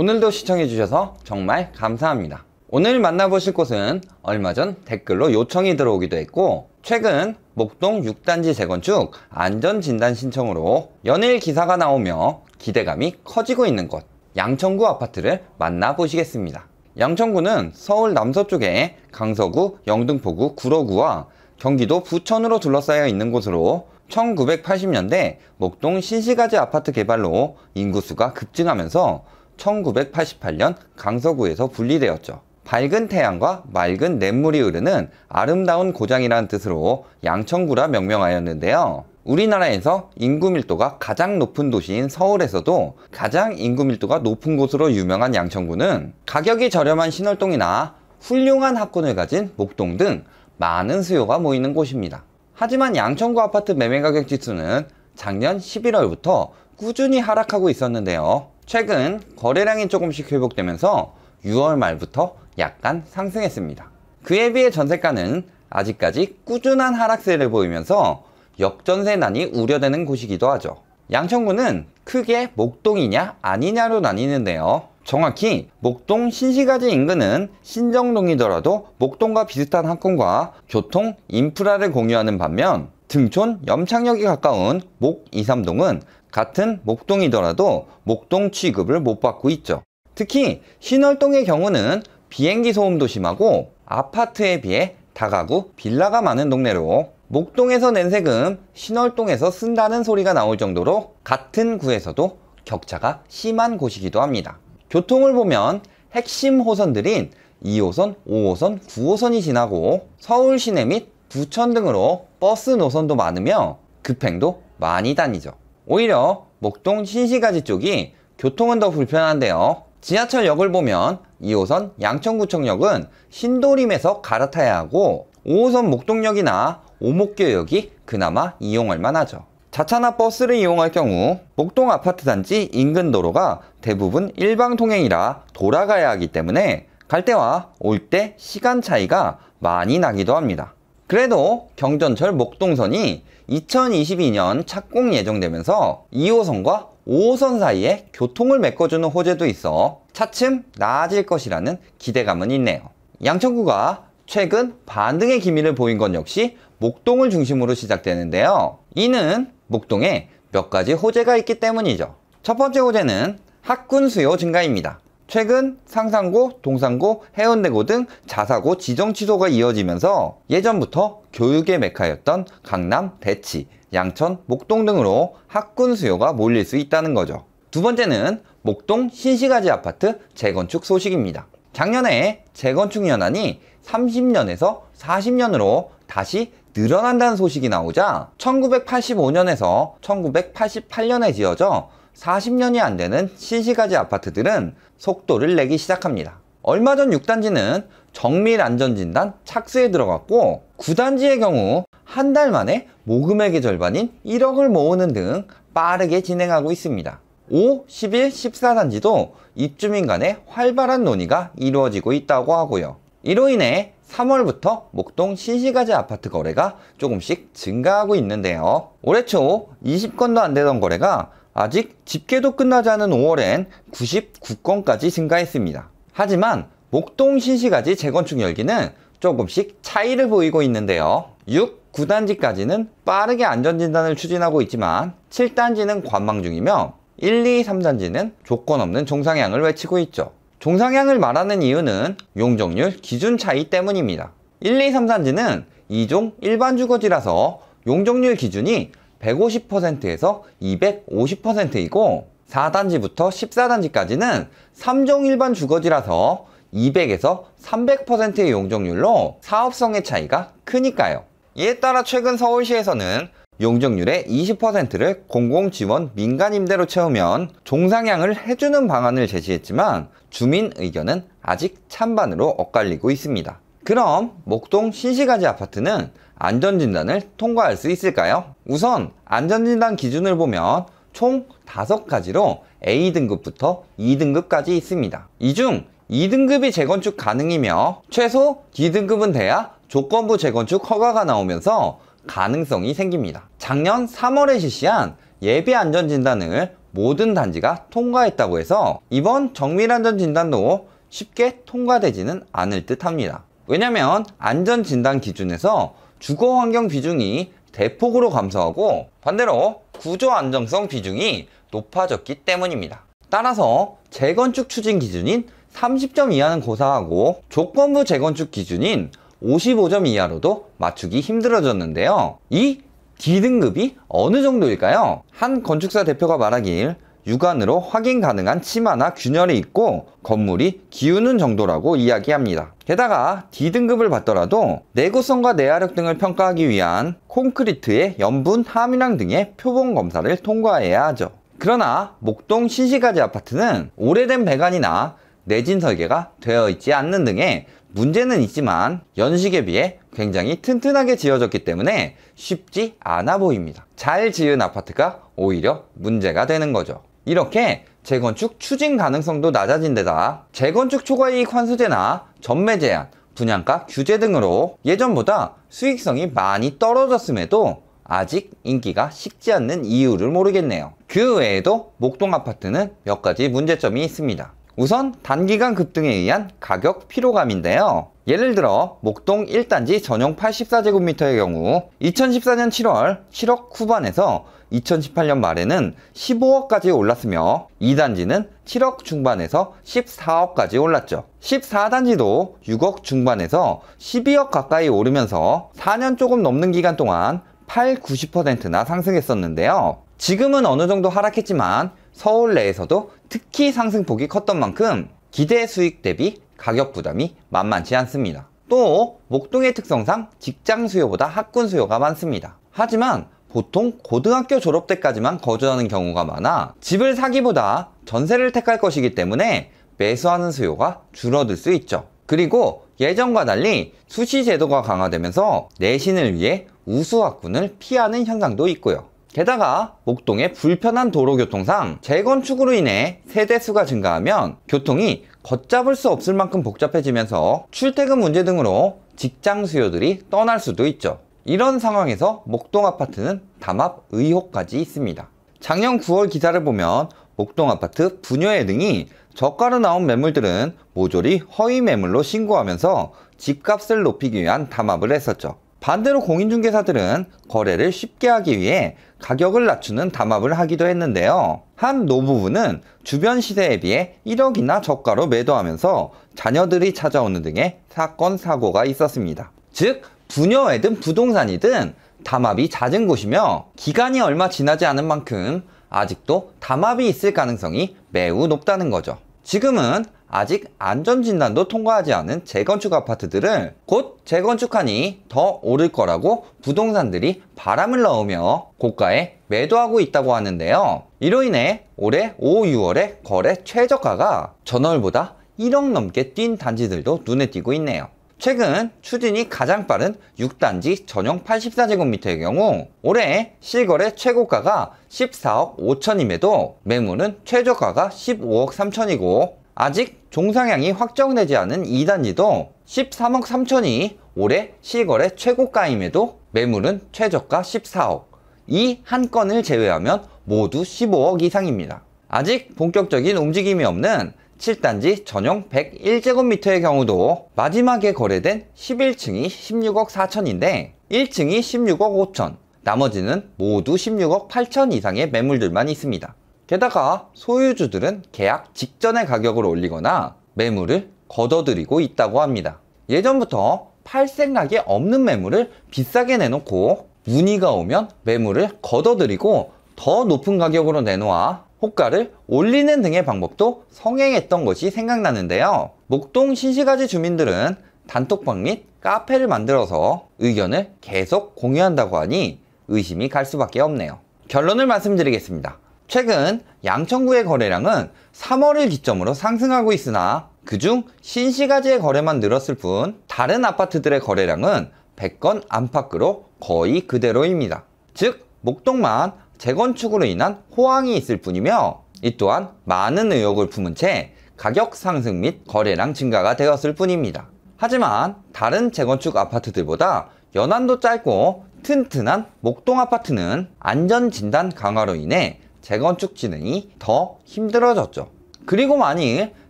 오늘도 시청해주셔서 정말 감사합니다. 오늘 만나보실 곳은 얼마 전 댓글로 요청이 들어오기도 했고, 최근 목동 6단지 재건축 안전진단 신청으로 연일 기사가 나오며 기대감이 커지고 있는 곳, 양천구 아파트를 만나보시겠습니다. 양천구는 서울 남서쪽에 강서구, 영등포구, 구로구와 경기도 부천으로 둘러싸여 있는 곳으로 1980년대 목동 신시가지 아파트 개발로 인구수가 급증하면서 1988년 강서구에서 분리되었죠. 밝은 태양과 맑은 냇물이 흐르는 아름다운 고장이라는 뜻으로 양천구라 명명하였는데요. 우리나라에서 인구 밀도가 가장 높은 도시인 서울에서도 가장 인구 밀도가 높은 곳으로 유명한 양천구는 가격이 저렴한 신월동이나 훌륭한 학군을 가진 목동 등 많은 수요가 모이는 곳입니다. 하지만 양천구 아파트 매매가격 지수는 작년 11월부터 꾸준히 하락하고 있었는데요. 최근 거래량이 조금씩 회복되면서 6월 말부터 약간 상승했습니다. 그에 비해 전세가는 아직까지 꾸준한 하락세를 보이면서 역전세난이 우려되는 곳이기도 하죠. 양천구는 크게 목동이냐 아니냐로 나뉘는데요. 정확히 목동 신시가지 인근은 신정동이더라도 목동과 비슷한 학군과 교통, 인프라를 공유하는 반면 등촌, 염창역이 가까운 목 2, 3동은 같은 목동이더라도 목동 취급을 못 받고 있죠. 특히 신월동의 경우는 비행기 소음도 심하고 아파트에 비해 다가구, 빌라가 많은 동네로 목동에서 낸 세금 신월동에서 쓴다는 소리가 나올 정도로 같은 구에서도 격차가 심한 곳이기도 합니다. 교통을 보면 핵심 호선들인 2호선, 5호선, 9호선이 지나고 서울 시내 및 부천 등으로 버스 노선도 많으며 급행도 많이 다니죠. 오히려 목동 신시가지 쪽이 교통은 더 불편한데요. 지하철역을 보면 2호선 양천구청역은 신도림에서 갈아타야 하고 5호선 목동역이나 오목교역이 그나마 이용할 만하죠. 자차나 버스를 이용할 경우 목동 아파트 단지 인근 도로가 대부분 일방 통행이라 돌아가야 하기 때문에 갈 때와 올 때 시간 차이가 많이 나기도 합니다. 그래도 경전철 목동선이 2022년 착공 예정되면서 2호선과 5호선 사이에 교통을 메꿔주는 호재도 있어 차츰 나아질 것이라는 기대감은 있네요. 양천구가 최근 반등의 기미를 보인 건 역시 목동을 중심으로 시작되는데요. 이는 목동에 몇 가지 호재가 있기 때문이죠. 첫 번째 호재는 학군 수요 증가입니다. 최근 상산고, 동산고, 해운대고 등 자사고 지정 취소가 이어지면서 예전부터 교육의 메카였던 강남, 대치, 양천, 목동 등으로 학군 수요가 몰릴 수 있다는 거죠. 두 번째는 목동 신시가지 아파트 재건축 소식입니다. 작년에 재건축 연한이 30년에서 40년으로 다시 늘어난다는 소식이 나오자 1985년에서 1988년에 지어져 40년이 안 되는 신시가지 아파트들은 속도를 내기 시작합니다. 얼마 전 6단지는 정밀 안전진단 착수에 들어갔고 9단지의 경우 한 달 만에 모금액의 절반인 1억을 모으는 등 빠르게 진행하고 있습니다. 5, 11, 14단지도 입주민 간의 활발한 논의가 이루어지고 있다고 하고요. 이로 인해 3월부터 목동 신시가지 아파트 거래가 조금씩 증가하고 있는데요. 올해 초 20건도 안 되던 거래가 아직 집계도 끝나지 않은 5월엔 99건까지 증가했습니다. 하지만 목동 신시가지 재건축 열기는 조금씩 차이를 보이고 있는데요. 6, 9단지까지는 빠르게 안전진단을 추진하고 있지만 7단지는 관망 중이며 1, 2, 3단지는 조건 없는 종상향을 외치고 있죠. 종상향을 말하는 이유는 용적률 기준 차이 때문입니다. 1, 2, 3단지는 2종 일반 주거지라서 용적률 기준이 150%에서 250%이고 4단지부터 14단지까지는 3종 일반 주거지라서 200에서 300%의 용적률로 사업성의 차이가 크니까요. 이에 따라 최근 서울시에서는 용적률의 20%를 공공지원 민간임대로 채우면 종상향을 해주는 방안을 제시했지만 주민 의견은 아직 찬반으로 엇갈리고 있습니다. 그럼 목동 신시가지 아파트는 안전진단을 통과할 수 있을까요? 우선 안전진단 기준을 보면 총 5가지로 A등급부터 2등급까지 있습니다. 이 중 2등급이 재건축 가능이며 최소 D등급은 돼야 조건부 재건축 허가가 나오면서 가능성이 생깁니다. 작년 3월에 실시한 예비 안전진단을 모든 단지가 통과했다고 해서 이번 정밀안전진단도 쉽게 통과되지는 않을 듯 합니다. 왜냐면 안전진단 기준에서 주거환경 비중이 대폭으로 감소하고 반대로 구조안정성 비중이 높아졌기 때문입니다. 따라서 재건축 추진 기준인 30점 이하는 고사하고 조건부 재건축 기준인 55점 이하로도 맞추기 힘들어졌는데요. 이 D등급이 어느 정도일까요? 한 건축사 대표가 말하길 육안으로 확인 가능한 치마나 균열이 있고 건물이 기우는 정도라고 이야기합니다. 게다가 D등급을 받더라도 내구성과 내화력 등을 평가하기 위한 콘크리트의 염분 함유량 등의 표본 검사를 통과해야 하죠. 그러나 목동 신시가지 아파트는 오래된 배관이나 내진 설계가 되어 있지 않는 등의 문제는 있지만 연식에 비해 굉장히 튼튼하게 지어졌기 때문에 쉽지 않아 보입니다. 잘 지은 아파트가 오히려 문제가 되는 거죠. 이렇게 재건축 추진 가능성도 낮아진 데다 재건축 초과이익 환수제나 전매 제한, 분양가 규제 등으로 예전보다 수익성이 많이 떨어졌음에도 아직 인기가 식지 않는 이유를 모르겠네요. 그 외에도 목동 아파트는 몇 가지 문제점이 있습니다. 우선 단기간 급등에 의한 가격 피로감인데요. 예를 들어 목동 1단지 전용 84제곱미터의 경우 2014년 7월 7억 후반에서 2018년 말에는 15억까지 올랐으며 2단지는 7억 중반에서 14억까지 올랐죠. 14단지도 6억 중반에서 12억 가까이 오르면서 4년 조금 넘는 기간 동안 90%나 상승했었는데요. 지금은 어느 정도 하락했지만 서울 내에서도 특히 상승폭이 컸던 만큼 기대 수익 대비 가격 부담이 만만치 않습니다. 또 목동의 특성상 직장 수요보다 학군 수요가 많습니다. 하지만 보통 고등학교 졸업 때까지만 거주하는 경우가 많아 집을 사기보다 전세를 택할 것이기 때문에 매수하는 수요가 줄어들 수 있죠. 그리고 예전과 달리 수시 제도가 강화되면서 내신을 위해 우수학군을 피하는 현상도 있고요. 게다가 목동의 불편한 도로교통상 재건축으로 인해 세대수가 증가하면 교통이 걷잡을 수 없을 만큼 복잡해지면서 출퇴근 문제 등으로 직장 수요들이 떠날 수도 있죠. 이런 상황에서 목동 아파트는 담합 의혹까지 있습니다. 작년 9월 기사를 보면 목동 아파트 분여회 등이 저가로 나온 매물들은 모조리 허위 매물로 신고하면서 집값을 높이기 위한 담합을 했었죠. 반대로 공인중개사들은 거래를 쉽게 하기 위해 가격을 낮추는 담합을 하기도 했는데요. 한 노부부는 주변 시세에 비해 1억이나 저가로 매도하면서 자녀들이 찾아오는 등의 사건, 사고가 있었습니다. 즉 분여회든 부동산이든 담합이 잦은 곳이며 기간이 얼마 지나지 않은 만큼 아직도 담합이 있을 가능성이 매우 높다는 거죠. 지금은 아직 안전진단도 통과하지 않은 재건축 아파트들을 곧 재건축하니 더 오를 거라고 부동산들이 바람을 넣으며 고가에 매도하고 있다고 하는데요. 이로 인해 올해 5, 6월에 거래 최저가가 전월보다 1억 넘게 뛴 단지들도 눈에 띄고 있네요. 최근 추진이 가장 빠른 6단지 전용 84제곱미터의 경우 올해 실거래 최고가가 14억 5천임에도 매물은 최저가가 15억 3천이고 아직 종상향이 확정되지 않은 2단지도 13억 3천이 올해 실거래 최고가임에도 매물은 최저가 14억. 이 한 건을 제외하면 모두 15억 이상입니다. 아직 본격적인 움직임이 없는 7단지 전용 101제곱미터의 경우도 마지막에 거래된 11층이 16억 4천인데 1층이 16억 5천, 나머지는 모두 16억 8천 이상의 매물들만 있습니다. 게다가 소유주들은 계약 직전에 가격을 올리거나 매물을 걷어들이고 있다고 합니다. 예전부터 팔 생각이 없는 매물을 비싸게 내놓고 문의가 오면 매물을 걷어들이고 더 높은 가격으로 내놓아 호가를 올리는 등의 방법도 성행했던 것이 생각나는데요. 목동 신시가지 주민들은 단톡방 및 카페를 만들어서 의견을 계속 공유한다고 하니 의심이 갈 수밖에 없네요. 결론을 말씀드리겠습니다. 최근 양천구의 거래량은 3월을 기점으로 상승하고 있으나 그중 신시가지의 거래만 늘었을 뿐 다른 아파트들의 거래량은 100건 안팎으로 거의 그대로입니다. 즉 목동만 재건축으로 인한 호황이 있을 뿐이며 이 또한 많은 의혹을 품은 채 가격 상승 및 거래량 증가가 되었을 뿐입니다. 하지만 다른 재건축 아파트들보다 연한도 짧고 튼튼한 목동 아파트는 안전진단 강화로 인해 재건축 진행이 더 힘들어졌죠. 그리고 만일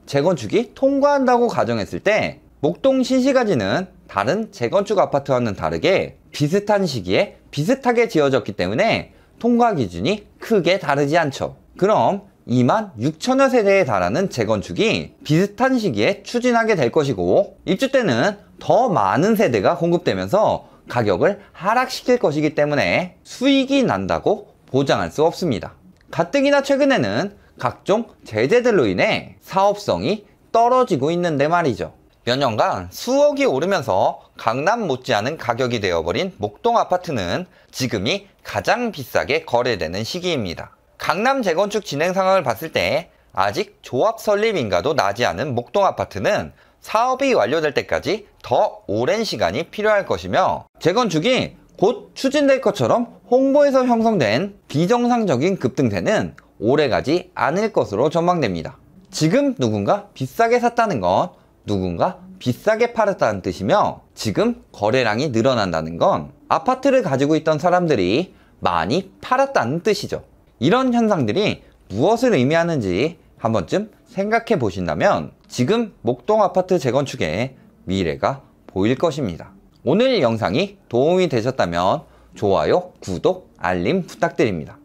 재건축이 통과한다고 가정했을 때 목동 신시가지는 다른 재건축 아파트와는 다르게 비슷한 시기에 비슷하게 지어졌기 때문에 통과 기준이 크게 다르지 않죠. 그럼 26,000여 세대에 달하는 재건축이 비슷한 시기에 추진하게 될 것이고, 입주 때는 더 많은 세대가 공급되면서 가격을 하락시킬 것이기 때문에 수익이 난다고 보장할 수 없습니다. 가뜩이나 최근에는 각종 제재들로 인해 사업성이 떨어지고 있는데 말이죠. 몇 년간 수억이 오르면서 강남 못지않은 가격이 되어버린 목동 아파트는 지금이 가장 비싸게 거래되는 시기입니다. 강남 재건축 진행 상황을 봤을 때 아직 조합 설립 인가도 나지 않은 목동 아파트는 사업이 완료될 때까지 더 오랜 시간이 필요할 것이며, 재건축이 곧 추진될 것처럼 홍보에서 형성된 비정상적인 급등세는 오래가지 않을 것으로 전망됩니다. 지금 누군가 비싸게 샀다는 건 누군가 비싸게 팔았다는 뜻이며, 지금 거래량이 늘어난다는 건 아파트를 가지고 있던 사람들이 많이 팔았다는 뜻이죠. 이런 현상들이 무엇을 의미하는지 한 번쯤 생각해 보신다면 지금 목동 아파트 재건축의 미래가 보일 것입니다. 오늘 영상이 도움이 되셨다면 좋아요, 구독, 알림 부탁드립니다.